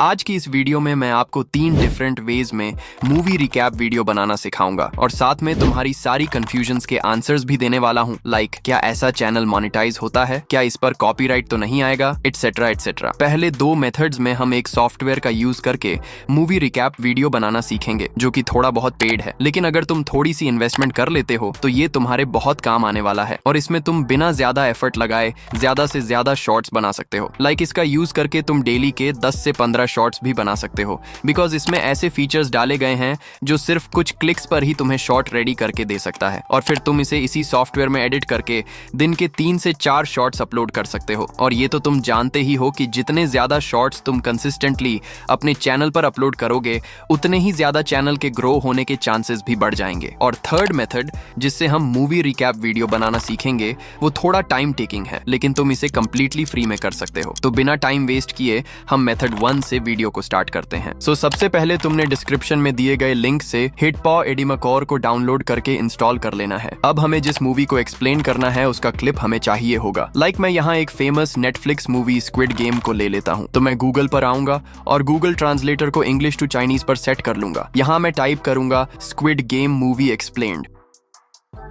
आज की इस वीडियो में मैं आपको 3 डिफरेंट वेज में मूवी रिकैप वीडियो बनाना सिखाऊंगा और साथ में तुम्हारी सारी कंफ्यूजन्स के आंसर्स भी देने वाला हूं। लाइक क्या ऐसा चैनल मोनेटाइज होता है, क्या इस पर कॉपीराइट तो नहीं आएगा, एटसेट्रा एटसेट्रा। पहले 2 मेथड्स में हम एक सॉफ्टवेयर का यूज करके मूवी रिकैप वीडियो बनाना सीखेंगे जो कि थोड़ा बहुत पेड है, लेकिन अगर तुम थोड़ी सी इन्वेस्टमेंट कर लेते हो तो ये तुम्हारे बहुत काम आने वाला है और इसमें तुम बिना ज्यादा एफर्ट लगाए ज्यादा से ज्यादा शॉर्ट्स बना सकते हो। लाइक इसका यूज करके तुम डेली के 10 से 15 शॉर्ट्स भी बना सकते हो, बिकॉज इसमें ऐसे फीचर्स डाले गए हैं जो सिर्फ कुछ क्लिक्स पर ही तुम्हें शॉर्ट रेडी करके दे सकता है और फिर तुम इसे इसी सॉफ्टवेयर में एडिट करके दिन के 3 से 4 शॉर्ट्स अपलोड कर सकते हो। और ये तो तुम जानते ही हो कि जितने ज्यादा शॉर्ट्स तुम कंसिस्टेंटली अपने चैनल पर अपलोड करोगे उतने ही ज्यादा चैनल के ग्रो होने के चांसेस भी बढ़ जाएंगे। और थर्ड मेथड जिससे हम मूवी रिकैप वीडियो बनाना सीखेंगे वो थोड़ा टाइम टेकिंग है, लेकिन तुम इसे कंप्लीटली फ्री में कर सकते हो। तो बिना टाइम वेस्ट किए हम मेथड 1 से वीडियो को स्टार्ट करते हैं। सबसे पहले तुमने डिस्क्रिप्शन में दिए गए लिंक से हिटपॉ एडिमाकोर को डाउनलोड करके इंस्टॉल कर लेना है। अब हमें जिस मूवी को एक्सप्लेन करना है उसका क्लिप हमें चाहिए होगा। लाइक मैं यहाँ एक famous Netflix movie squid game को ले लेता हूँ। तो मैं गूगल पर आऊंगा और गूगल ट्रांसलेटर को इंग्लिश टू चाइनीज पर सेट कर लूंगा। यहाँ मैं टाइप करूंगा स्क्विड गेम मूवी एक्सप्लेन्ड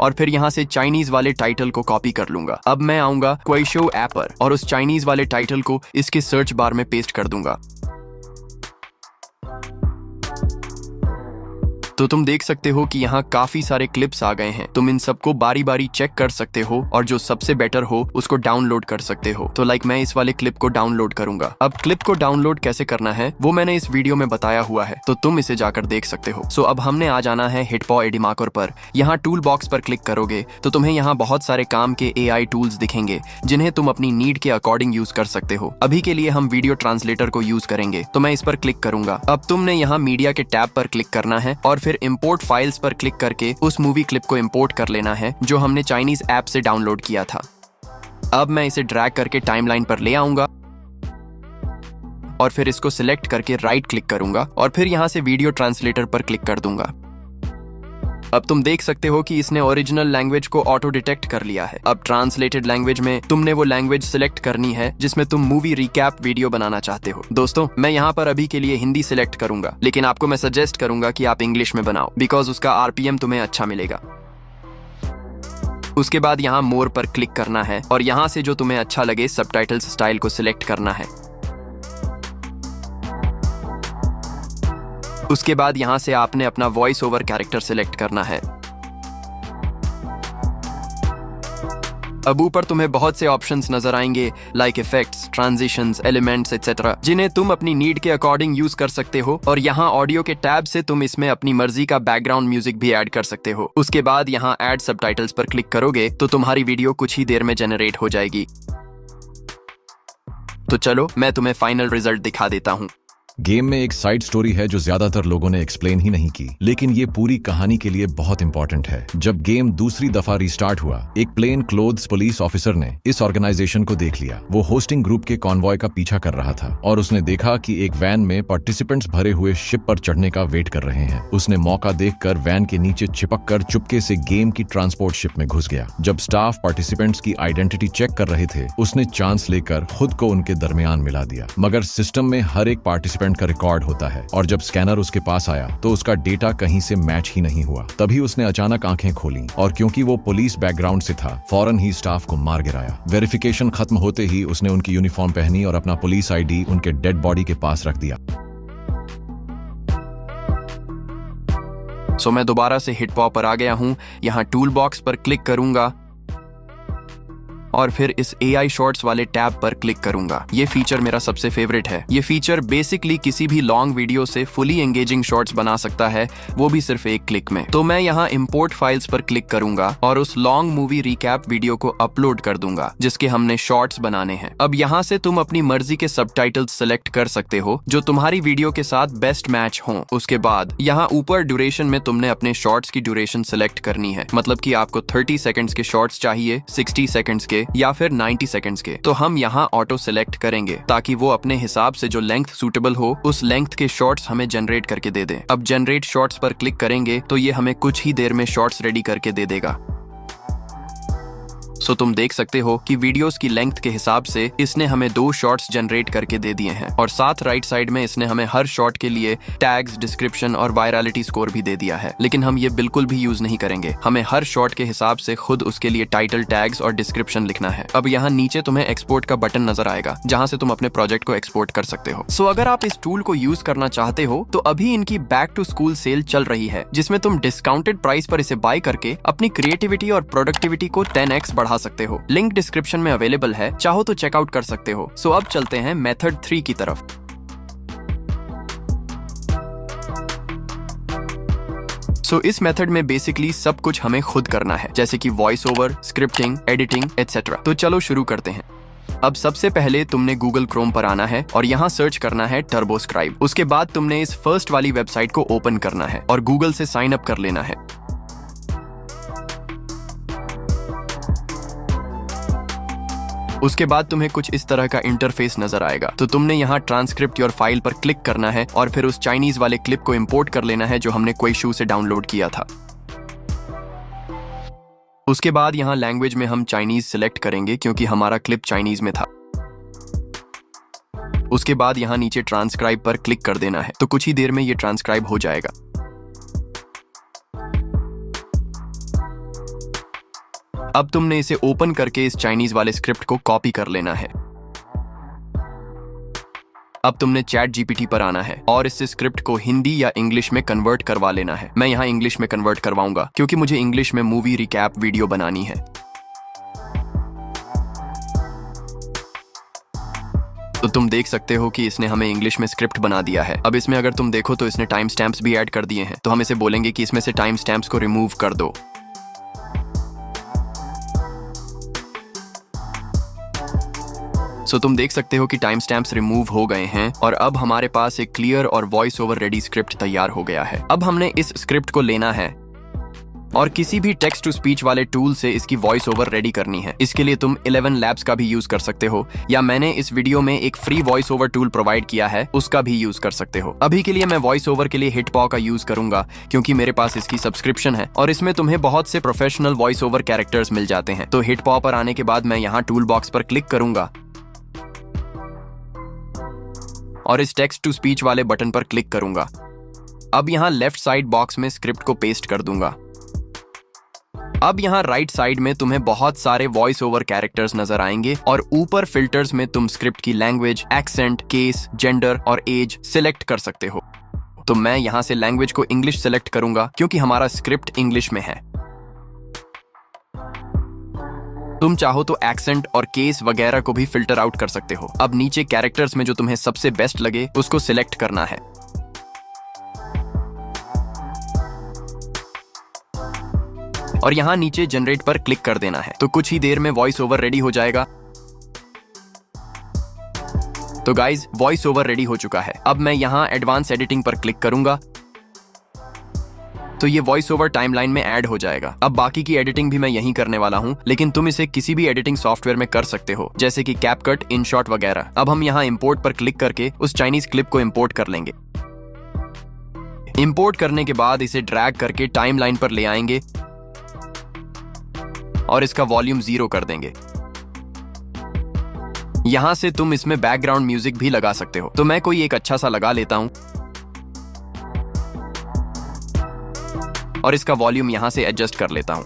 और फिर यहाँ से चाइनीज वाले टाइटल को कॉपी कर लूंगा। अब मैं आऊंगा क्वेशो ऐप पर और उस चाइनीज वाले टाइटल को इसके सर्च बार में पेस्ट कर दूंगा। तो तुम देख सकते हो कि यहाँ काफी सारे क्लिप्स आ गए हैं। तुम इन सबको बारी बारी चेक कर सकते हो और जो सबसे बेटर हो उसको डाउनलोड कर सकते हो। तो लाइक मैं इस वाले क्लिप को डाउनलोड करूंगा। अब क्लिप को डाउनलोड कैसे करना है वो मैंने इस वीडियो में बताया हुआ है, तो तुम इसे जाकर देख सकते हो। अब हमने आ जाना है हिटपॉ एडिमाकोर पर। यहाँ टूल बॉक्स पर क्लिक करोगे तो तुम्हें यहाँ बहुत सारे काम के AI टूल्स दिखेंगे जिन्हें तुम अपनी नीड के अकॉर्डिंग यूज कर सकते हो। अभी के लिए हम वीडियो ट्रांसलेटर को यूज करेंगे, तो मैं इस पर क्लिक करूंगा। अब तुमने यहाँ मीडिया के टैब पर क्लिक करना है और फिर इंपोर्ट फाइल्स पर क्लिक करके उस मूवी क्लिप को इंपोर्ट कर लेना है जो हमने चाइनीज ऐप से डाउनलोड किया था। अब मैं इसे ड्रैग करके टाइमलाइन पर ले आऊंगा और फिर इसको सिलेक्ट करके राइट क्लिक करूंगा और फिर यहां से वीडियो ट्रांसलेटर पर क्लिक कर दूंगा। अब तुम देख सकते हो कि इसने ओरिजिनल लैंग्वेज को ऑटो डिटेक्ट कर लिया है। अब ट्रांसलेटेड लैंग्वेज में तुमने वो लैंग्वेज सिलेक्ट करनी है जिसमें तुम मूवी रिकैप वीडियो बनाना चाहते हो। दोस्तों मैं यहाँ पर अभी के लिए हिंदी सिलेक्ट करूंगा, लेकिन आपको मैं सजेस्ट करूंगा कि आप इंग्लिश में बनाओ, बिकॉज उसका RPM तुम्हें अच्छा मिलेगा। उसके बाद यहाँ मोर पर क्लिक करना है और यहाँ से जो तुम्हें अच्छा लगे सबटाइटल्स स्टाइल को सिलेक्ट करना है। उसके बाद यहां से आपने अपना वॉइस ओवर कैरेक्टर सिलेक्ट करना है। अब ऊपर तुम्हें बहुत से ऑप्शंस नजर आएंगे, like effects, transitions, elements etcetera, जिन्हें तुम अपनी नीड के अकॉर्डिंग यूज कर सकते हो। और यहाँ ऑडियो के टैब से तुम इसमें अपनी मर्जी का बैकग्राउंड म्यूजिक भी ऐड कर सकते हो। उसके बाद यहाँ ऐड सबटाइटल्स पर क्लिक करोगे तो तुम्हारी वीडियो कुछ ही देर में जनरेट हो जाएगी। तो चलो मैं तुम्हें फाइनल रिजल्ट दिखा देता हूँ। गेम में एक साइड स्टोरी है जो ज्यादातर लोगों ने एक्सप्लेन ही नहीं की, लेकिन ये पूरी कहानी के लिए बहुत इंपॉर्टेंट है। जब गेम दूसरी दफा रिस्टार्ट हुआ, एक प्लेन क्लोथ्स पुलिस ऑफिसर ने इस ऑर्गेनाइजेशन को देख लिया। वो होस्टिंग ग्रुप के कॉन्वॉय का पीछा कर रहा था और उसने देखा कि एक वैन में पार्टिसिपेंट्स भरे हुए शिप पर चढ़ने का वेट कर रहे हैं। उसने मौका देखकर वैन के नीचे चिपक कर चुपके से गेम की ट्रांसपोर्ट शिप में घुस गया। जब स्टाफ पार्टिसिपेंट्स की आइडेंटिटी चेक कर रहे थे, उसने चांस लेकर खुद को उनके दरमियान मिला दिया। मगर सिस्टम में हर एक पार्टिसिपेंट का रिकॉर्ड होता है और जब स्कैनर उसके पास आया तो उसका डेटा कहीं से मैच ही नहीं हुआ। तभी उसने अचानक आंखें खोली और क्योंकि वो पुलिस बैकग्राउंड से था, फौरन ही स्टाफ को मार गिराया। वेरिफिकेशन खत्म होते ही उसने उनकी यूनिफॉर्म पहनी और अपना पुलिस ID उनके डेड बॉडी के पास रख दिया। मैं दोबारा से हिटपॉ पर आ गया हूँ। यहाँ टूल बॉक्स पर क्लिक करूंगा और फिर इस AI शॉर्ट्स वाले टैब पर क्लिक करूंगा। ये फीचर मेरा सबसे फेवरेट है। ये फीचर बेसिकली किसी भी लॉन्ग वीडियो से फुली एंगेजिंग शॉर्ट्स बना सकता है, वो भी सिर्फ एक क्लिक में। तो मैं यहाँ इंपोर्ट फाइल्स पर क्लिक करूंगा और उस लॉन्ग मूवी रिकैप वीडियो को अपलोड कर दूंगा जिसके हमने शॉर्ट्स बनाने हैं। अब यहाँ से तुम अपनी मर्जी के सबटाइटल्स सिलेक्ट कर सकते हो जो तुम्हारी वीडियो के साथ बेस्ट मैच हो। उसके बाद यहाँ ऊपर ड्यूरेशन में तुमने अपने शॉर्ट्स की ड्यूरेशन सिलेक्ट करनी है, मतलब कि आपको 30 सेकंड्स के शॉर्ट्स चाहिए, 60 सेकंड्स के या फिर 90 सेकंड्स के। तो हम यहाँ ऑटो सिलेक्ट करेंगे ताकि वो अपने हिसाब से जो लेंथ सूटेबल हो उस लेंथ के शॉर्ट्स हमें जनरेट करके दे दे। अब जनरेट शॉर्ट्स पर क्लिक करेंगे तो ये हमें कुछ ही देर में शॉर्ट्स रेडी करके दे देगा। सो तुम देख सकते हो कि वीडियोस की लेंथ के हिसाब से इसने हमें 2 शॉर्ट्स जनरेट करके दे दिए हैं और साथ राइट साइड में इसने हमें हर शॉर्ट के लिए टैग्स, डिस्क्रिप्शन और वायरलिटी स्कोर भी दे दिया है। लेकिन हम ये बिल्कुल भी यूज नहीं करेंगे, हमें हर शॉर्ट के हिसाब से खुद उसके लिए टाइटल, टैग्स और डिस्क्रिप्शन लिखना है। अब यहाँ नीचे तुम्हें एक्सपोर्ट का बटन नजर आएगा जहाँ से तुम अपने प्रोजेक्ट को एक्सपोर्ट कर सकते हो। सो अगर आप इस टूल को यूज करना चाहते हो तो अभी इनकी बैक टू स्कूल सेल चल रही है जिसमें तुम डिस्काउंटेड प्राइस पर इसे बाय करके अपनी क्रिएटिविटी और प्रोडक्टिविटी को 10x बढ़ा सकते हो। लिंक डिस्क्रिप्शन में अवेलेबल है, चाहो तो चेकआउट कर सकते हो। सो अब चलते हैं मेथड 3 की तरफ। सो इस मेथड में बेसिकली सब कुछ हमें खुद करना है, जैसे कि voice over, scripting, editing etcetera. तो चलो शुरू करते हैं। अब सबसे पहले तुमने गूगल क्रोम पर आना है और यहाँ सर्च करना है टर्बोस्क्राइब। उसके बाद तुमने इस फर्स्ट वाली वेबसाइट को ओपन करना है और गूगल से साइन अप कर लेना है। उसके बाद तुम्हें कुछ इस तरह का इंटरफेस नजर आएगा। तो तुमने यहाँ ट्रांसक्रिप्ट योर फाइल पर क्लिक करना है और फिर उस चाइनीज वाले क्लिप को इंपोर्ट कर लेना है जो हमने क्वेशू से डाउनलोड किया था। उसके बाद यहाँ लैंग्वेज में हम चाइनीज सिलेक्ट करेंगे क्योंकि हमारा क्लिप चाइनीज में था। उसके बाद यहाँ नीचे ट्रांसक्राइब पर क्लिक कर देना है। तो कुछ ही देर में ये ट्रांसक्राइब हो जाएगा। अब तुमने इसे ओपन करके इस चाइनीज वाले स्क्रिप्ट को कॉपी कर लेना है। अब तुमने चैट जीपीटी पर आना है और इससे स्क्रिप्ट को हिंदी या इंग्लिश में कन्वर्ट करवा लेना है। मैं यहाँ इंग्लिश में कन्वर्ट करवाऊंगा क्योंकि मुझे इंग्लिश में मूवी रिकैप वीडियो बनानी है। तो तुम देख सकते हो कि इसने हमें इंग्लिश में स्क्रिप्ट बना दिया है। अब इसमें अगर तुम देखो तो इसने टाइम स्टैम्प्स भी ऐड कर दिए हैं। तो हम इसे बोलेंगे कि इसमें से टाइम स्टैम्प्स को रिमूव कर दो। सो तुम देख सकते हो कि टाइम स्टैम्प्स रिमूव हो गए हैं और अब हमारे पास एक क्लियर और वॉइस ओवर रेडी स्क्रिप्ट तैयार हो गया है। अब हमने इस स्क्रिप्ट को लेना है और किसी भी टेक्स्ट टू स्पीच वाले टूल से इसकी वॉइस ओवर रेडी करनी है। इसके लिए तुम 11 लैब्स का भी यूज कर सकते हो या मैंने इस वीडियो में एक free voice over tool provide किया है, उसका भी यूज कर सकते हो। अभी के लिए मैं वॉइस ओवर के लिए हिटपॉ का यूज करूंगा क्योंकि मेरे पास इसकी सब्सक्रिप्शन है और इसमें तुम्हें बहुत से प्रोफेशनल वॉइस ओवर कैरेक्टर्स मिल जाते हैं। तो हिटपॉ पर आने के बाद मैं यहाँ टूल बॉक्स पर क्लिक करूंगा और इस टेक्स्ट टू स्पीच वाले बटन पर क्लिक करूंगा। अब यहाँ लेफ्ट साइड बॉक्स में स्क्रिप्ट को पेस्ट कर दूंगा। अब यहाँ राइट साइड में तुम्हें बहुत सारे वॉइस ओवर कैरेक्टर्स नजर आएंगे और ऊपर फिल्टर्स में तुम स्क्रिप्ट की लैंग्वेज, एक्सेंट, केस, जेंडर और एज सिलेक्ट कर सकते हो। तो मैं यहाँ से लैंग्वेज को इंग्लिश सिलेक्ट करूंगा क्योंकि हमारा स्क्रिप्ट इंग्लिश में है। तुम चाहो तो एक्सेंट और केस वगैरह को भी फिल्टर आउट कर सकते हो। अब नीचे कैरेक्टर्स में जो तुम्हें सबसे बेस्ट लगे उसको सिलेक्ट करना है। और यहाँ नीचे जनरेट पर क्लिक कर देना है। तो कुछ ही देर में वॉइस ओवर रेडी हो जाएगा। तो गाइज, वॉइस ओवर रेडी हो चुका है। अब मैं यहाँ एडवांस एडिटिंग पर क्लिक करूंगा तो ये वॉइस ओवर टाइमलाइन में ऐड हो जाएगा। अब बाकी की एडिटिंग भी मैं यहीं करने वाला हूँ, लेकिन तुम इसे किसी भी एडिटिंग सॉफ्टवेयर में कर सकते हो जैसे कि कैपकट, इनशॉट वगैरह। अब हम यहाँ इंपोर्ट पर क्लिक करके उस चाइनीज क्लिप को इंपोर्ट कर लेंगे। इंपोर्ट करने के बाद इसे ड्रैग करके टाइमलाइन पर ले आएंगे और इसका वॉल्यूम 0 कर देंगे। यहां से तुम इसमें बैकग्राउंड म्यूजिक भी लगा सकते हो। तो मैं कोई एक अच्छा सा लगा लेता हूं और इसका वॉल्यूम यहां से एडजस्ट कर लेता हूं।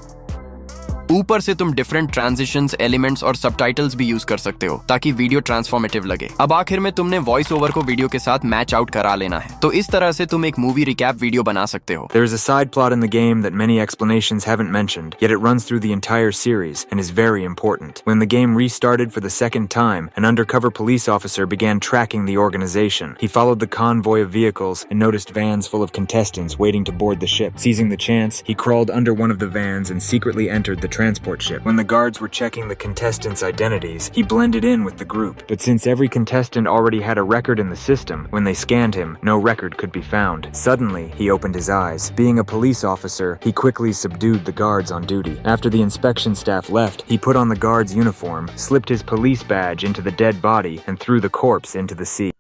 ऊपर से तुम डिफरेंट ट्रांजिशंस, एलिमेंट्स और सबटाइटल्स भी यूज कर सकते हो ताकि वीडियो ट्रांसफॉर्मेटिव लगे। अब आखिर में तुमने वॉइस ओवर को वीडियो के साथ मैच आउट करा लेना है। तो इस तरह से तुम एक मूवी रिकैप वीडियो बना सकते हो। There is a side plot in the game that many explanations haven't mentioned, yet it runs through the entire series and is very important. When the game restarted for the second time, an undercover police officer began tracking the organization. He followed the convoy of vehicles and noticed vans full of contestants waiting to board the ship. Seizing the chance, he crawled under one of the vans and secretly entered the transport ship. When the guards were checking the contestants' identities, he blended in with the group. But since every contestant already had a record in the system, when they scanned him, no record could be found. Suddenly, he opened his eyes. Being a police officer, he quickly subdued the guards on duty. After the inspection staff left, he put on the guard's uniform, slipped his police badge into the dead body, and threw the corpse into the sea.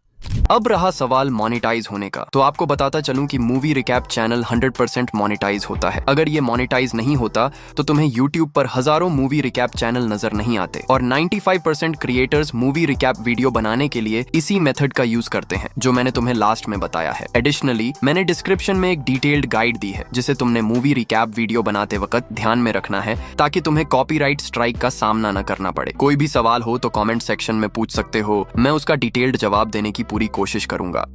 अब रहा सवाल monetise होने का, तो आपको बताता चलूं कि मूवी रिकैप चैनल 100% मोनेटाइज होता है। अगर ये मोनेटाइज नहीं होता तो तुम्हें YouTube पर हजारों मूवी रिकैप चैनल नजर नहीं आते, और 95% क्रिएटर्स मूवी रिकैप वीडियो बनाने के लिए इसी मेथड का यूज करते हैं जो मैंने तुम्हें लास्ट में बताया है। एडिशनली मैंने डिस्क्रिप्शन में एक डिटेल्ड गाइड दी है जिसे तुमने मूवी रिकैप वीडियो बनाते वक्त ध्यान में रखना है ताकि तुम्हें कॉपीराइट स्ट्राइक का सामना न करना पड़े। कोई भी सवाल हो तो कमेंट सेक्शन में पूछ सकते हो, मैं उसका डिटेल्ड जवाब देने की पूरी कोशिश करूंगा।